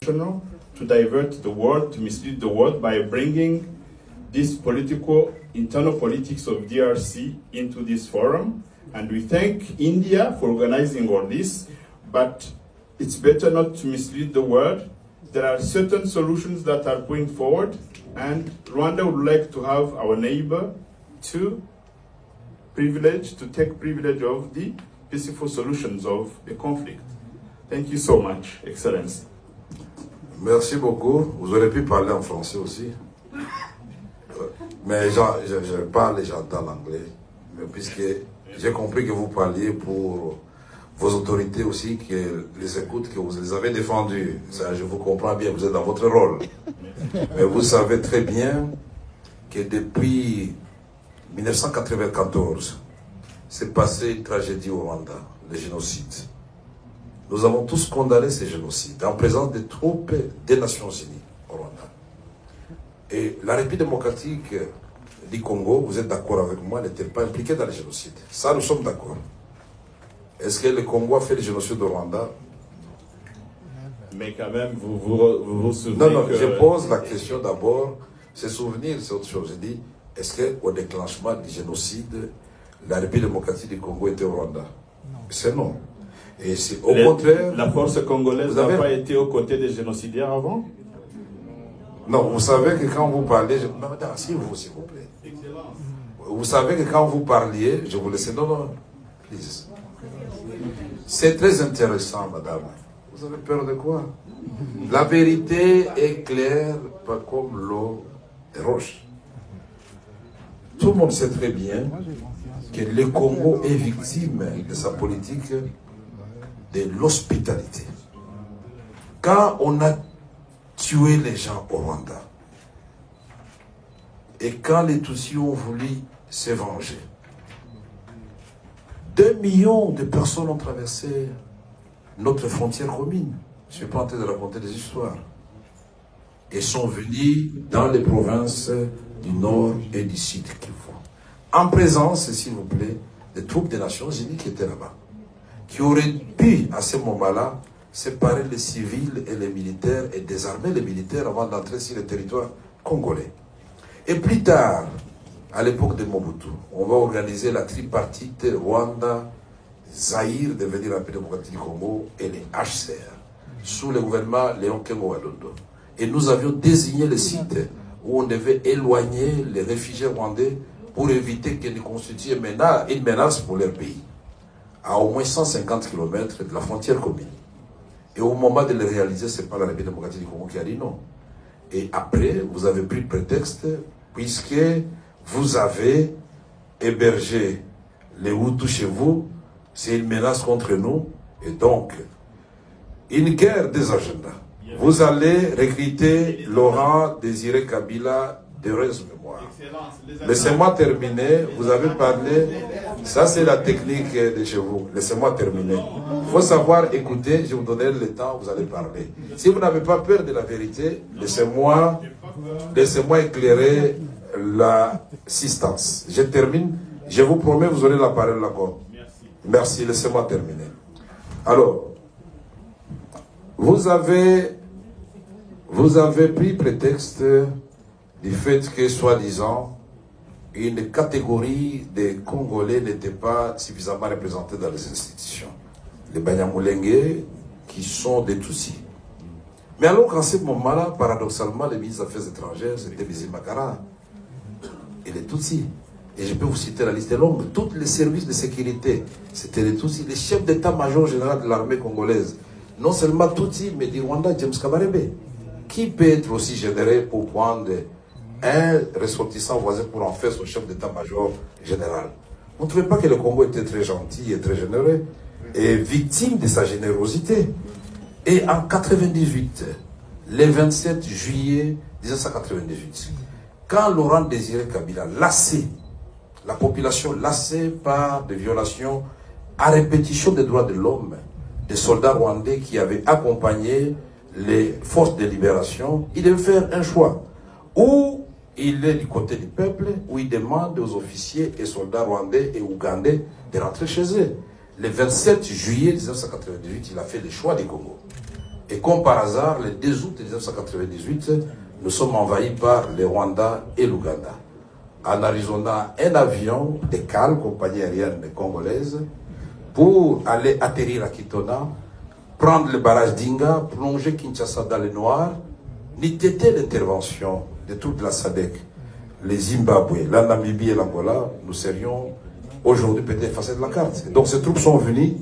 intentional to divert the world, to mislead the world by bringing this internal politics of DRC into this forum. And we thank India for organizing all this, but it's better not to mislead the world. There are certain solutions that are going forward, and Rwanda would like to have our neighbor to take privilege of the peaceful solutions of the conflict. Thank you so much, Excellency. Merci beaucoup. Vous auriez pu parler en français aussi. Mais je parle et j'entends l'anglais. Puisque j'ai compris que vous parliez pour vos autorités aussi, qui les écoutent, que vous les avez défendus. Ça, je vous comprends bien, vous êtes dans votre rôle. Mais vous savez très bien que depuis 1994, s'est passé une tragédie au Rwanda, le génocide. Nous avons tous condamné ces génocides en présence des troupes des Nations Unies au Rwanda. Et la République démocratique du Congo, vous êtes d'accord avec moi, n'était pas impliquée dans le génocide. Ça, nous sommes d'accord. Est-ce que le Congo a fait le génocide au Rwanda? Mais quand même, vous souvenez Non, que... je pose la question d'abord. Se souvenir, c'est autre chose. Je dis, est-ce qu'au déclenchement du génocide, la République démocratique du Congo était au Rwanda? C'est non. Et c'est au contraire... La force congolaise n'a pas été aux côtés des génocidaires avant? Non, vous savez que quand vous parlez... s'il vous plaît. Vous savez que quand vous parliez, je vous laisse... Non, please. C'est très intéressant, madame. Vous avez peur de quoi? La vérité est claire, pas comme l'eau des roches. Tout le monde sait très bien que le Congo est victime de sa politique de l'hospitalité. Quand on a tué les gens au Rwanda, et quand les Tutsis ont voulu se venger, 2 millions de personnes ont traversé notre frontière commune. Je ne suis pas en train de raconter des histoires. Et sont venus dans les provinces du Nord et du Sud Kivu. En présence, s'il vous plaît, des troupes des Nations Unies qui étaient là-bas. Qui auraient pu, à ce moment-là, séparer les civils et les militaires et désarmer les militaires avant d'entrer sur le territoire congolais. Et plus tard, à l'époque de Mobutu, on va organiser la tripartite Rwanda, Zaïre, devenir la République démocratique du Congo, et les HCR, sous le gouvernement Léon Kengo Wadondo. Et nous avions désigné le site où on devait éloigner les réfugiés rwandais pour éviter qu'ils ne constituent une menace pour leur pays, à au moins 150 km de la frontière commune. Et au moment de le réaliser, ce n'est pas la République démocratique du Congo qui a dit non. Et après, vous avez pris le prétexte, puisque vous avez hébergé les Hutus chez vous, c'est une menace contre nous, et donc, une guerre des agendas. Vous allez recruter Laurent Désiré Kabila d'heureuse mémoire. Laissez-moi terminer, vous avez parlé, ça c'est la technique de chez vous, laissez-moi terminer. Il faut savoir écouter, je vous donnerai le temps, vous allez parler. Si vous n'avez pas peur de la vérité, laissez-moi éclairer l'assistance. Je termine, je vous promets, vous aurez la parole encore. Merci, laissez-moi terminer. Alors, vous avez pris prétexte du fait que, soi-disant, une catégorie des Congolais n'était pas suffisamment représentée dans les institutions. Les Banyamulenge, qui sont des Tutsis. Mais alors qu'en ce moment-là, paradoxalement, les ministres des Affaires étrangères, c'était Bizimakara et les Tutsis. Et je peux vous citer la liste longue. Tous les services de sécurité, c'était les Tutsis. Les chefs d'état-major général de l'armée congolaise, non seulement Tutsis, mais du Rwanda, James Kabarebe. Qui peut être aussi généreux pour prendre un ressortissant voisin pour en faire son chef d'état-major général? Vous ne trouvez pas que le Congo était très gentil et très généreux et victime de sa générosité? Et en 1998, le 27 juillet 1998, quand Laurent Désiré Kabila, lassé, la population lassée par des violations à répétition des droits de l'homme, des soldats rwandais qui avaient accompagné les forces de libération, il devait faire un choix. Ou il est du côté du peuple, ou il demande aux officiers et soldats rwandais et ougandais de rentrer chez eux. Le 27 juillet 1998, il a fait le choix du Congo. Et comme par hasard, le 2 août 1998, nous sommes envahis par le Rwanda et l'Ouganda. En Arizona, un avion de CAL, compagnie aérienne congolaise, pour aller atterrir à Kitona, prendre le barrage d'Inga, plonger Kinshasa dans le noir, n'eût été l'intervention de toute la SADC, les Zimbabwe, la Namibie et l'Angola, nous serions aujourd'hui peut-être effacés de la carte. Et donc ces troupes sont venues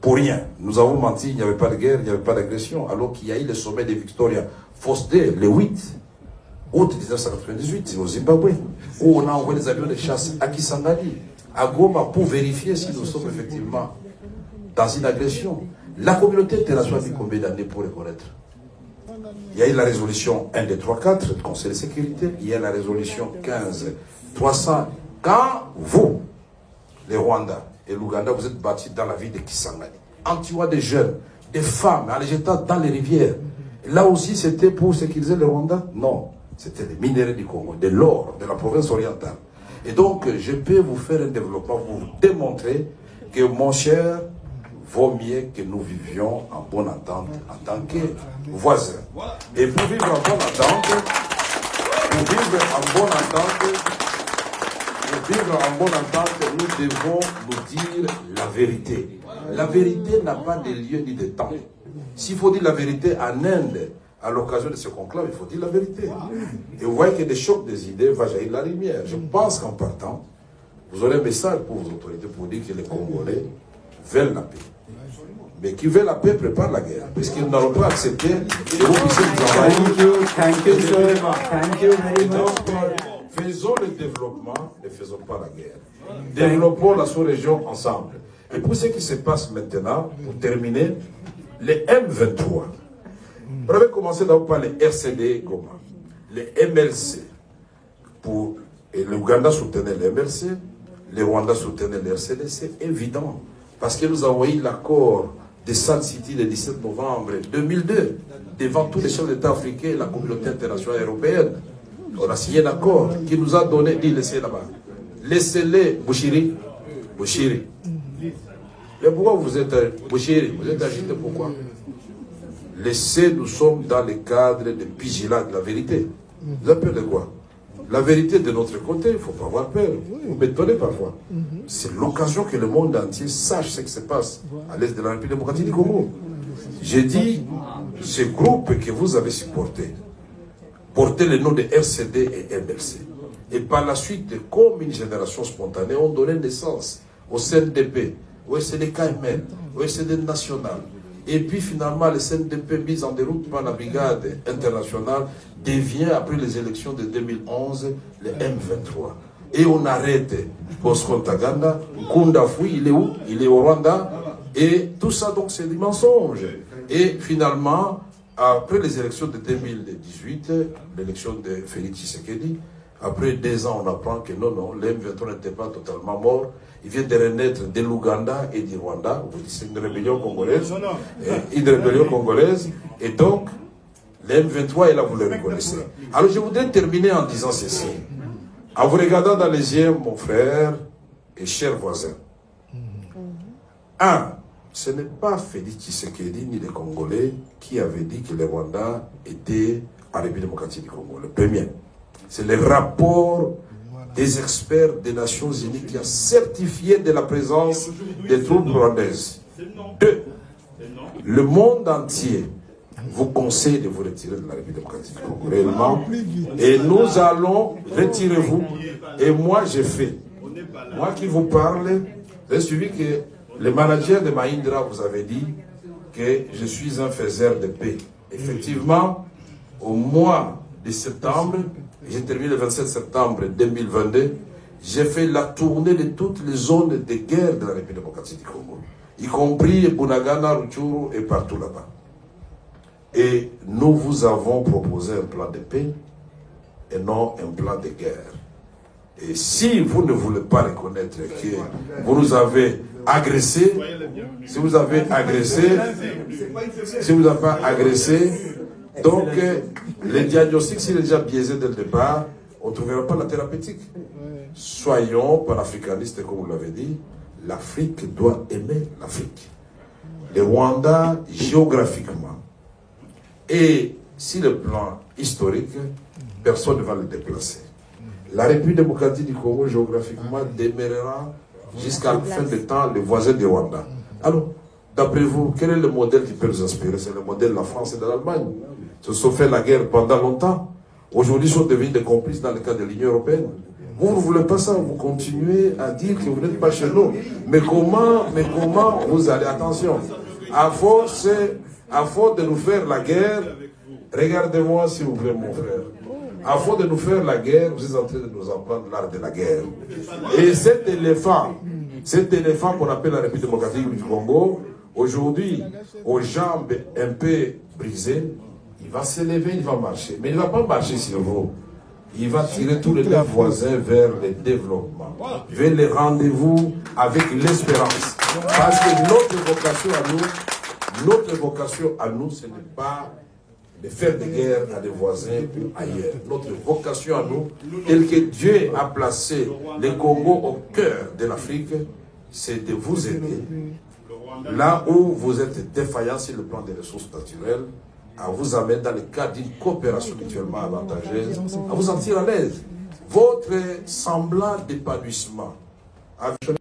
pour rien. Nous avons menti, il n'y avait pas de guerre, il n'y avait pas d'agression, alors qu'il y a eu le sommet de Victoria Falls Day, le 8 août 1998, au Zimbabwe, où on a envoyé des avions de chasse à Kisangani, à Goma, pour vérifier si nous sommes effectivement dans une agression. La communauté internationale dit combien d'années pour reconnaître? Il y a eu la résolution 1234 du Conseil de sécurité, il y a la résolution 15300. Quand vous, les Rwandais et l'Ouganda, vous êtes battus dans la ville de Kisangani, en tuant des jeunes, des femmes, en les jetant dans les rivières, là aussi c'était pour sécuriser les Rwandais? Non, c'était les minéraux du Congo, de l'or, de la province orientale. Et donc, je peux vous faire un développement pour vous démontrer que, mon cher, vaut mieux que nous vivions en bonne entente en tant que voisins. Et pour vivre en bonne entente, nous devons nous dire la vérité. La vérité n'a pas de lieu ni de temps. S'il faut dire la vérité en Inde, à l'occasion de ce conclave, il faut dire la vérité. Et vous voyez que des chocs des idées va jaillir la lumière. Je pense qu'en partant, vous aurez un message pour vos autorités pour dire que les Congolais veulent la paix. Mais qui veut la paix prépare la guerre. Parce qu'ils n'auront pas accepté que vous puissiez nous envahir. Thank you very much. Faisons le développement, ne faisons pas la guerre. Développons la sous-région ensemble. Et pour ce qui se passe maintenant, pour terminer, les M23. On avait commencé d'abord par les RCD Goma, les MLC. Et l'Ouganda soutenait les MLC, les Rwandais soutenaient les RCD, c'est évident. Parce que nous avons eu l'accord de Sun City le 17 novembre 2002, devant tous les chefs d'État africains et la communauté internationale européenne. On a signé un accord qui nous a donné, dit laissez là-bas. Laissez-les, Bouchiri. Mais pourquoi vous êtes Bouchiri? Vous êtes agité pourquoi? Laissez, nous sommes dans le cadre de vigilance de la vérité. Vous avez peur de quoi? La vérité de notre côté, il ne faut pas avoir peur. Vous m'étonnez parfois. C'est l'occasion que le monde entier sache ce qui se passe à l'est de la République démocratique du Congo. J'ai dit, ce groupe que vous avez supporté, portait le nom de RCD et MLC. Et par la suite, comme une génération spontanée, ont donné naissance au CNDP, au SNDKML, au SD national. Et puis finalement, le CNDP mis en déroute par la brigade internationale devient, après les élections de 2011, le M23. Et on arrête Bosco Ntaganda, Nkunda Fui, il est où? Il est au Rwanda. Et tout ça, donc, c'est des mensonges. Et finalement, après les élections de 2018, l'élection de Félix Tshisekedi, après 2 ans, on apprend que non, le M23 n'était pas totalement mort. Il vient de renaître de l'Ouganda et du Rwanda. Vous dites c'est une rébellion congolaise. Une rébellion congolaise. Et donc, le M23 est là, vous le reconnaissez. Alors, je voudrais terminer en disant ceci. En vous regardant dans les yeux, mon frère et cher voisin. 1. Ce n'est pas Félix Tshisekedi ni les Congolais qui avaient dit que le Rwanda était en République démocratique du Congo. Le premier. C'est le rapport des experts des Nations Unies qui a certifié de la présence des troupes rwandaises. 2. Le monde entier vous conseille de vous retirer de la République démocratique du Congo réellement. Et nous allons, retirez-vous. Et moi, j'ai fait. Moi qui vous parle, j'ai suivi que le manager de Mahindra vous avait dit que je suis un faiseur de paix. Effectivement, au mois de septembre, j'ai terminé le 27 septembre 2022, j'ai fait la tournée de toutes les zones de guerre de la République démocratique du Congo, y compris Bunagana, Rutshuru et partout là-bas. Et nous vous avons proposé un plan de paix et non un plan de guerre. Et si vous ne voulez pas reconnaître que vous nous avez agressés, si vous avez agressé, donc le diagnostic, s'il est déjà biaisé dès le départ, on ne trouvera pas la thérapeutique. Soyons panafricanistes, comme vous l'avez dit, l'Afrique doit aimer l'Afrique. Le Rwanda, géographiquement, Et si le plan historique, personne ne va le déplacer. La République démocratique du Congo, géographiquement, demeurera jusqu'à la fin du temps le voisin du Rwanda. Alors, d'après vous, quel est le modèle qui peut nous inspirer? C'est le modèle de la France et de l'Allemagne. Ils se sont fait la guerre pendant longtemps. Aujourd'hui, ils sont devenus des complices dans le cadre de l'Union européenne. Vous ne voulez pas ça, vous continuez à dire que vous n'êtes pas chez nous. Mais comment vous allez, attention, à force de nous faire la guerre, regardez-moi s'il vous plaît mon frère, à force de nous faire la guerre, vous êtes en train de nous apprendre l'art de la guerre. Et cet éléphant qu'on appelle la République démocratique du Congo, aujourd'hui, aux jambes un peu brisées, il va se lever, il va marcher. Mais il ne va pas marcher sur vous. Il va tirer tous les deux voisins vers le développement, vers les rendez-vous avec l'espérance. Parce que notre vocation à nous, ce n'est pas de faire des guerres à des voisins ou ailleurs. Notre vocation à nous, telle que Dieu a placé le Congo au cœur de l'Afrique, c'est de vous aider. Là où vous êtes défaillant sur le plan des ressources naturelles, à vous amener dans le cadre d'une coopération mutuellement avantageuse, à vous sentir à l'aise. Votre semblant d'épanouissement,